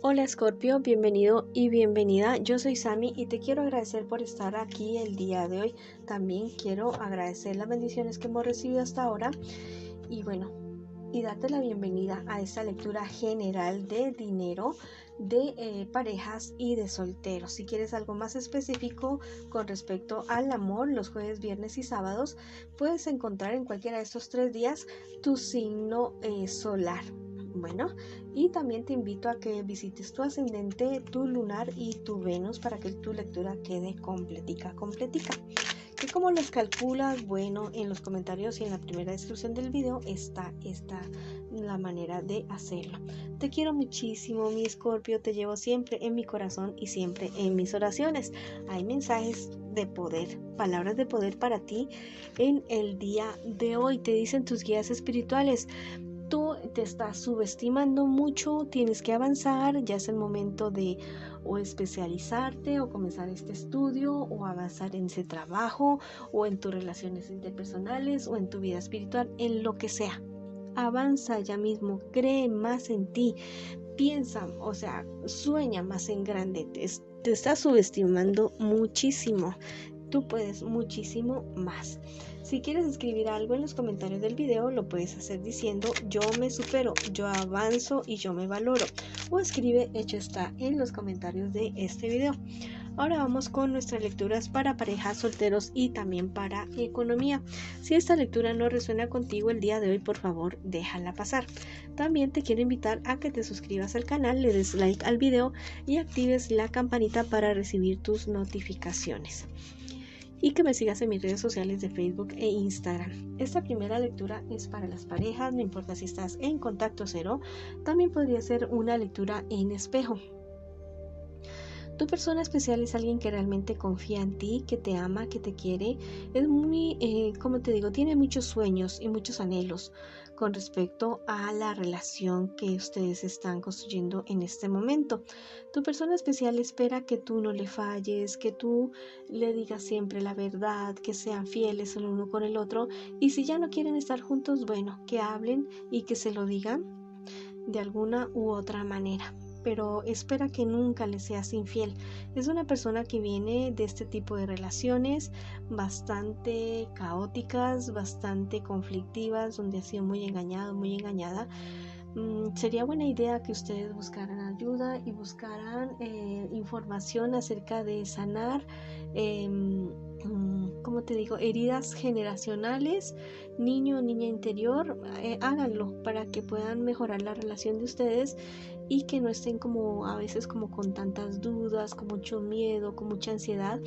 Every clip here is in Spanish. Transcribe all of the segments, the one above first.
Hola Escorpio, bienvenido y bienvenida. Yo soy Sami y te quiero agradecer por estar aquí el día de hoy. También quiero agradecer las bendiciones que hemos recibido hasta ahora y darte la bienvenida a esta lectura general de dinero, de parejas y de solteros. Si quieres algo más específico con respecto al amor, los jueves, viernes y sábados, puedes encontrar en cualquiera de estos 3 días tu signo solar. Y también te invito a que visites tu ascendente, tu lunar y tu Venus para que tu lectura quede completica. ¿Y cómo los calculas? Bueno, en los comentarios y en la primera descripción del video está la manera de hacerlo. Te quiero muchísimo, mi Escorpio, te llevo siempre en mi corazón y siempre en mis oraciones. Hay mensajes de poder, palabras de poder para ti en el día de hoy. Te dicen tus guías espirituales: tú te estás subestimando mucho, tienes que avanzar, ya es el momento de o especializarte o comenzar este estudio o avanzar en ese trabajo o en tus relaciones interpersonales o en tu vida espiritual, en lo que sea. Avanza ya mismo, cree más en ti, piensa, sueña más en grande, te estás subestimando muchísimo. Tú puedes muchísimo más. Si quieres escribir algo en los comentarios del video, lo puedes hacer diciendo: yo me supero, yo avanzo y yo me valoro. O escribe hecho está en los comentarios de este video. Ahora vamos con nuestras lecturas para parejas, solteros y también para economía. Si esta lectura no resuena contigo el día de hoy, por favor, déjala pasar. También te quiero invitar a que te suscribas al canal, le des like al video y actives la campanita para recibir tus notificaciones. Y que me sigas en mis redes sociales de Facebook e Instagram. Esta primera lectura es para las parejas, no importa si estás en contacto cero, también podría ser una lectura en espejo. Tu persona especial es alguien que realmente confía en ti, que te ama, que te quiere. Es muy, como te digo, tiene muchos sueños y muchos anhelos con respecto a la relación que ustedes están construyendo en este momento. Tu persona especial espera que tú no le falles, que tú le digas siempre la verdad, que sean fieles el uno con el otro. Y si ya no quieren estar juntos, bueno, que hablen y que se lo digan de alguna u otra manera. Pero espera que nunca le seas infiel. Es una persona que viene de este tipo de relaciones bastante caóticas, bastante conflictivas, donde ha sido muy engañado, muy engañada. Sería buena idea que ustedes buscaran ayuda y buscaran información acerca de sanar, como te digo, heridas generacionales, niño o niña interior. Háganlo para que puedan mejorar la relación de ustedes y que no estén como a veces como con tantas dudas, con mucho miedo, con mucha ansiedad,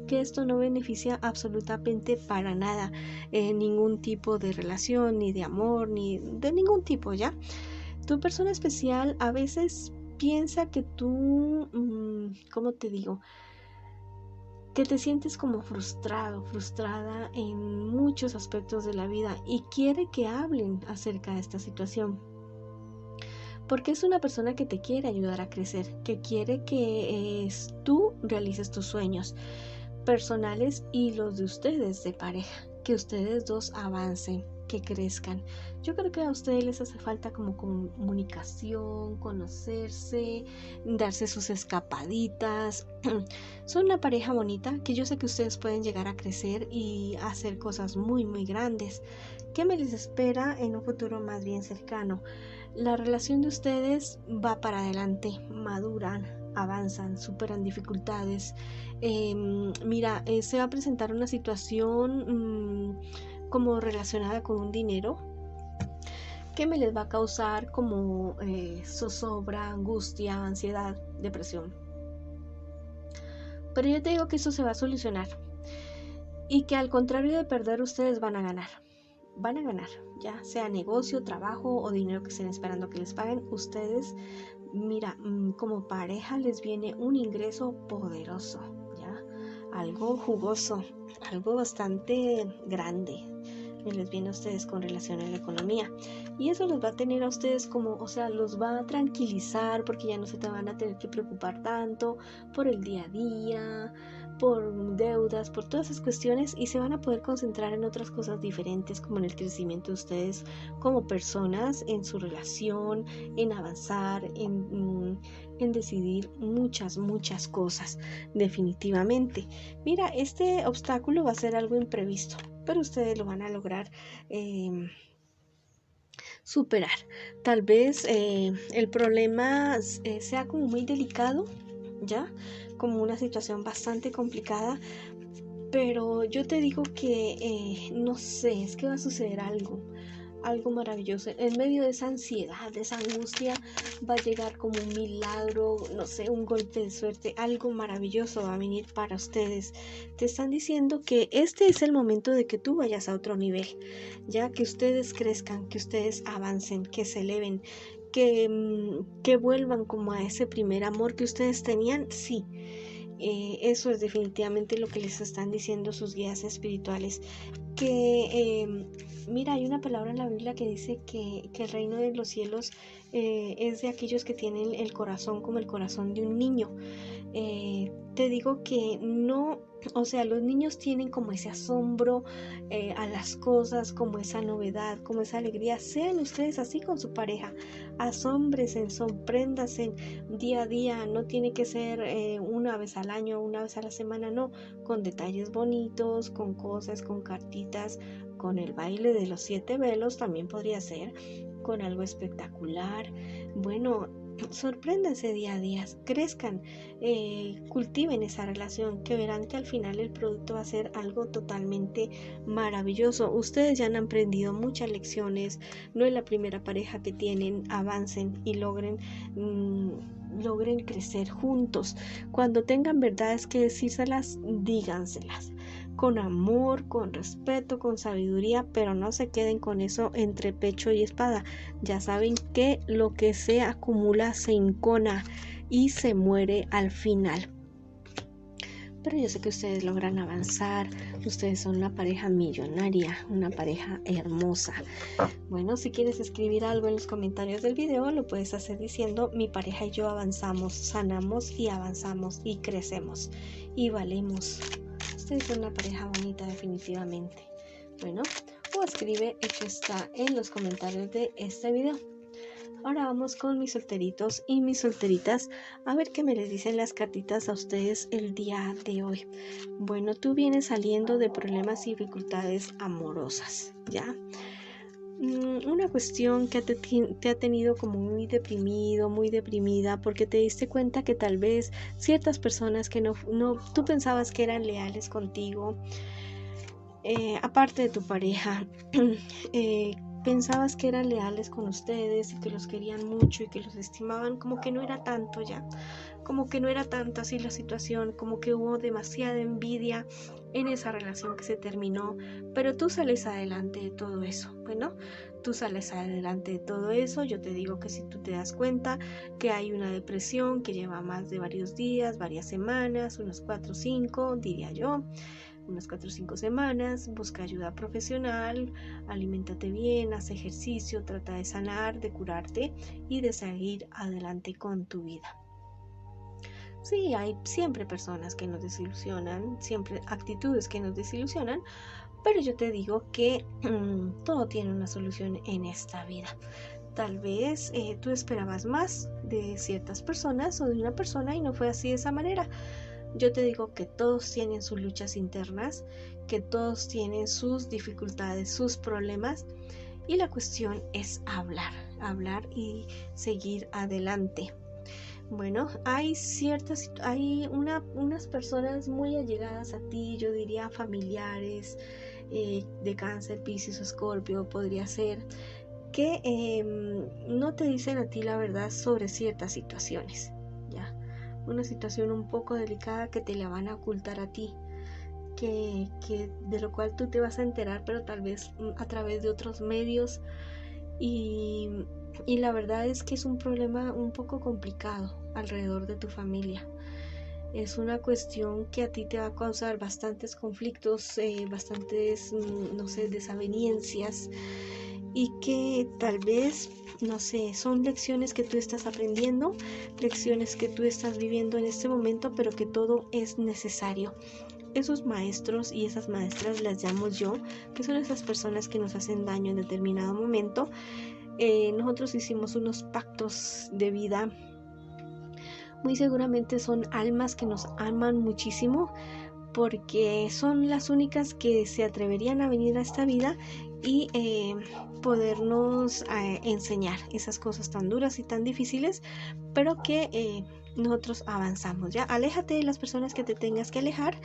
que esto no beneficia absolutamente para nada ningún tipo de relación, ni de amor, ni de ningún tipo, ¿ya? Tu persona especial a veces piensa que tú, ¿cómo te digo? Que te sientes como frustrado, frustrada en muchos aspectos de la vida y quiere que hablen acerca de esta situación. Porque es una persona que te quiere ayudar a crecer, que quiere que tú realices tus sueños personales y los de ustedes de pareja, que ustedes dos avancen, que crezcan. Yo creo que a ustedes les hace falta como comunicación, conocerse, darse sus escapaditas. Son una pareja bonita que yo sé que ustedes pueden llegar a crecer y hacer cosas muy muy grandes. ¿Qué me les espera en un futuro más bien cercano? La relación de ustedes va para adelante, maduran, avanzan, superan dificultades. Se va a presentar una situación como relacionada con un dinero que me les va a causar como zozobra, angustia, ansiedad, depresión. Pero yo te digo que eso se va a solucionar y que al contrario de perder, ustedes van a ganar. Van a ganar, ya sea negocio, trabajo o dinero que estén esperando que les paguen. Ustedes, como pareja les viene un ingreso poderoso, ya, algo jugoso, algo bastante grande que les viene a ustedes con relación a la economía, y eso los va a tener a ustedes los va a tranquilizar porque ya no se te van a tener que preocupar tanto por el día a día, por deudas, por todas esas cuestiones, y se van a poder concentrar en otras cosas diferentes, como en el crecimiento de ustedes como personas, en su relación, en avanzar, en decidir muchas cosas, definitivamente. Mira, este obstáculo va a ser algo imprevisto, pero ustedes lo van a lograr superar. Tal vez el problema sea como muy delicado, ¿ya? Como una situación bastante complicada, pero yo te digo que no sé, es que va a suceder algo maravilloso. En medio de esa ansiedad, de esa angustia, va a llegar como un milagro, no sé, un golpe de suerte, algo maravilloso va a venir para ustedes. Te están diciendo que este es el momento de que tú vayas a otro nivel, ya que ustedes crezcan, que ustedes avancen, que se eleven, que vuelvan como a ese primer amor que ustedes tenían. Sí, eso es definitivamente lo que les están diciendo sus guías espirituales. Que mira, hay una palabra en la Biblia que dice que el reino de los cielos es de aquellos que tienen el corazón como el corazón de un niño. Te digo que no, o sea, los niños tienen como ese asombro a las cosas, como esa novedad, como esa alegría. Sean ustedes así con su pareja, asómbrense, sorpréndanse día a día. No tiene que ser una vez al año, una vez a la semana, no, con detalles bonitos, con cosas, con cartitas, con el baile de los 7 velos también podría ser, con algo espectacular. Bueno, sorpréndanse día a día, crezcan, cultiven esa relación, que verán que al final el producto va a ser algo totalmente maravilloso. Ustedes ya han aprendido muchas lecciones, no es la primera pareja que tienen, avancen y logren crecer juntos. Cuando tengan verdades que decírselas, díganselas con amor, con respeto, con sabiduría, pero no se queden con eso entre pecho y espada. Ya saben que lo que se acumula se encona y se muere al final. Pero yo sé que ustedes logran avanzar, ustedes son una pareja millonaria, una pareja hermosa. Bueno, si quieres escribir algo en los comentarios del video, lo puedes hacer diciendo: mi pareja y yo avanzamos, sanamos y avanzamos y crecemos y valemos. Ustedes son una pareja bonita, definitivamente. Bueno, o escribe hecho está en los comentarios de este video. Ahora vamos con mis solteritos y mis solteritas, a ver qué me les dicen las cartitas a ustedes el día de hoy. Bueno, tú vienes saliendo de problemas y dificultades amorosas, ¿ya? Una cuestión que te ha tenido como muy deprimido, muy deprimida, porque te diste cuenta que tal vez ciertas personas que no tú pensabas que eran leales contigo, aparte de tu pareja, pensabas que eran leales con ustedes y que los querían mucho y que los estimaban, como que no era tanto ya, como que no era tanto así la situación, como que hubo demasiada envidia en esa relación que se terminó, pero tú sales adelante de todo eso. Bueno, tú sales adelante de todo eso. Yo te digo que si tú te das cuenta que hay una depresión que lleva más de varios días, varias semanas, unos 4 o 5, diría yo, unas 4 o 5 semanas, busca ayuda profesional, aliméntate bien, haz ejercicio, trata de sanar, de curarte y de seguir adelante con tu vida. Sí, hay siempre personas que nos desilusionan, siempre actitudes que nos desilusionan, pero yo te digo que todo tiene una solución en esta vida. Tal vez tú esperabas más de ciertas personas o de una persona y no fue así de esa manera. Yo te digo que todos tienen sus luchas internas, que todos tienen sus dificultades, sus problemas, y la cuestión es hablar y seguir adelante. Bueno, hay unas personas muy allegadas a ti, yo diría familiares, de Cáncer, Piscis o Escorpio, podría ser, que no te dicen a ti la verdad sobre ciertas situaciones, ¿ya? Una situación un poco delicada que te la van a ocultar a ti, que de lo cual tú te vas a enterar, pero tal vez a través de otros medios, y la verdad es que es un problema un poco complicado alrededor de tu familia. Es una cuestión que a ti te va a causar bastantes conflictos, bastantes, no sé, desavenencias, y que tal vez, no sé, son lecciones que tú estás aprendiendo, lecciones que tú estás viviendo en este momento, pero que todo es necesario. Esos maestros y esas maestras las llamo yo, que son esas personas que nos hacen daño en determinado momento. Nosotros hicimos unos pactos de vida. Muy seguramente son almas que nos aman muchísimo, porque son las únicas que se atreverían a venir a esta vida y podernos enseñar esas cosas tan duras y tan difíciles, pero que nosotros avanzamos. Ya, aléjate de las personas que te tengas que alejar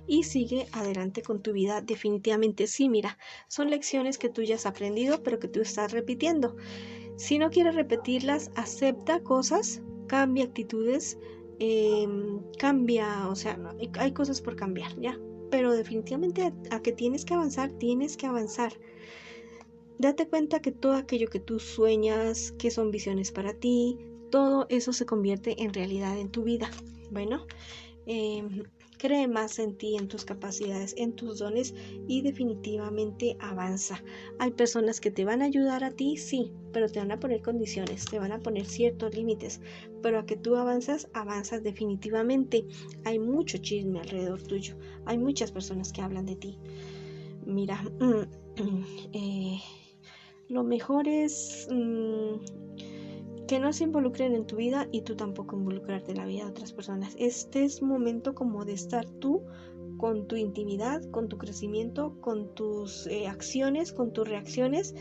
y sigue adelante con tu vida. Definitivamente sí, mira, son lecciones que tú ya has aprendido, pero que tú estás repitiendo. Si no quieres repetirlas, acepta cosas, cambia actitudes, cambia, o sea, no, hay cosas por cambiar, ya, pero definitivamente a que tienes que avanzar, tienes que avanzar. Date cuenta que todo aquello que tú sueñas, que son visiones para ti, todo eso se convierte en realidad en tu vida. Bueno, cree más en ti, en tus capacidades, en tus dones y definitivamente avanza. Hay personas que te van a ayudar a ti, sí, pero te van a poner condiciones, te van a poner ciertos límites, pero a que tú avanzas definitivamente. Hay mucho chisme alrededor tuyo, hay muchas personas que hablan de ti. Mira, lo mejor es que no se involucren en tu vida y tú tampoco involucrarte en la vida de otras personas. Este es un momento como de estar tú con tu intimidad, con tu crecimiento, con tus acciones, con tus reacciones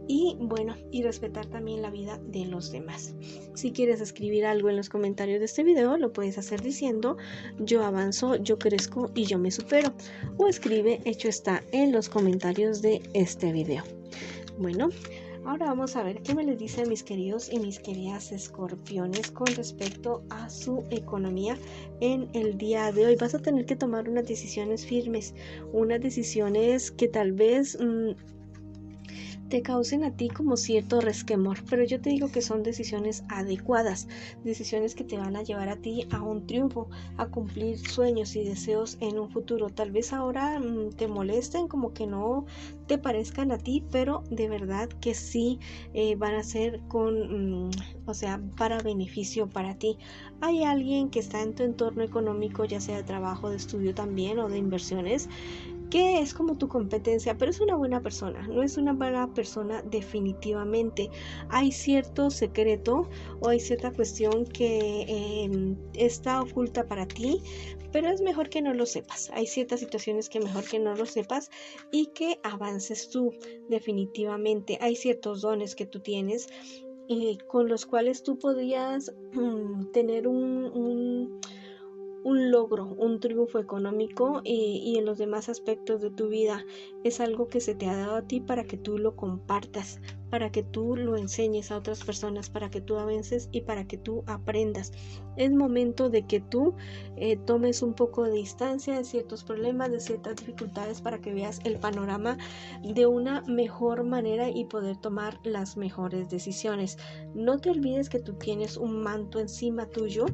y bueno, y respetar también la vida de los demás. Si quieres escribir algo en los comentarios de este video, lo puedes hacer diciendo: yo avanzo, yo crezco y yo me supero, o escribe hecho está en los comentarios de este video. Bueno, ahora vamos a ver qué me les dicen mis queridos y mis queridas escorpiones con respecto a su economía en el día de hoy. Vas a tener que tomar unas decisiones firmes, unas decisiones que tal vez te causen a ti como cierto resquemor, pero yo te digo que son decisiones adecuadas, decisiones que te van a llevar a ti a un triunfo, a cumplir sueños y deseos en un futuro. Tal vez ahora te molesten, como que no te parezcan a ti, pero de verdad que sí van a ser o sea, para beneficio para ti. Hay alguien que está en tu entorno económico, ya sea de trabajo, de estudio también o de inversiones, que es como tu competencia, pero es una buena persona, no es una mala persona definitivamente. Hay cierto secreto o hay cierta cuestión que está oculta para ti, pero es mejor que no lo sepas. Hay ciertas situaciones que mejor que no lo sepas y que avances tú definitivamente. Hay ciertos dones que tú tienes con los cuales tú podrías tener un logro, un triunfo económico y en los demás aspectos de tu vida. Es algo que se te ha dado a ti para que tú lo compartas, para que tú lo enseñes a otras personas, para que tú avances y para que tú aprendas. Es momento de que tú tomes un poco de distancia de ciertos problemas, de ciertas dificultades, para que veas el panorama de una mejor manera y poder tomar las mejores decisiones. No te olvides que tú tienes un manto encima tuyo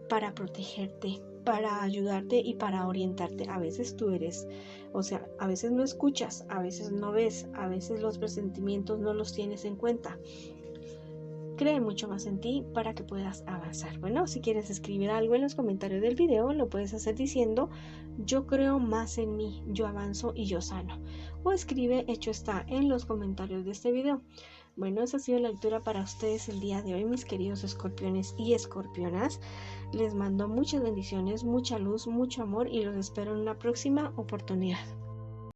para protegerte, para ayudarte y para orientarte. A veces tú eres, o sea, a veces no escuchas, a veces no ves, a veces los presentimientos no los tienes en cuenta. Cree mucho más en ti para que puedas avanzar. Bueno, si quieres escribir algo en los comentarios del video, lo puedes hacer diciendo: yo creo más en mí, yo avanzo y yo sano. O escribe hecho está en los comentarios de este video. Bueno, esa ha sido la lectura para ustedes el día de hoy, mis queridos escorpiones y escorpionas. Les mando muchas bendiciones, mucha luz, mucho amor y los espero en una próxima oportunidad.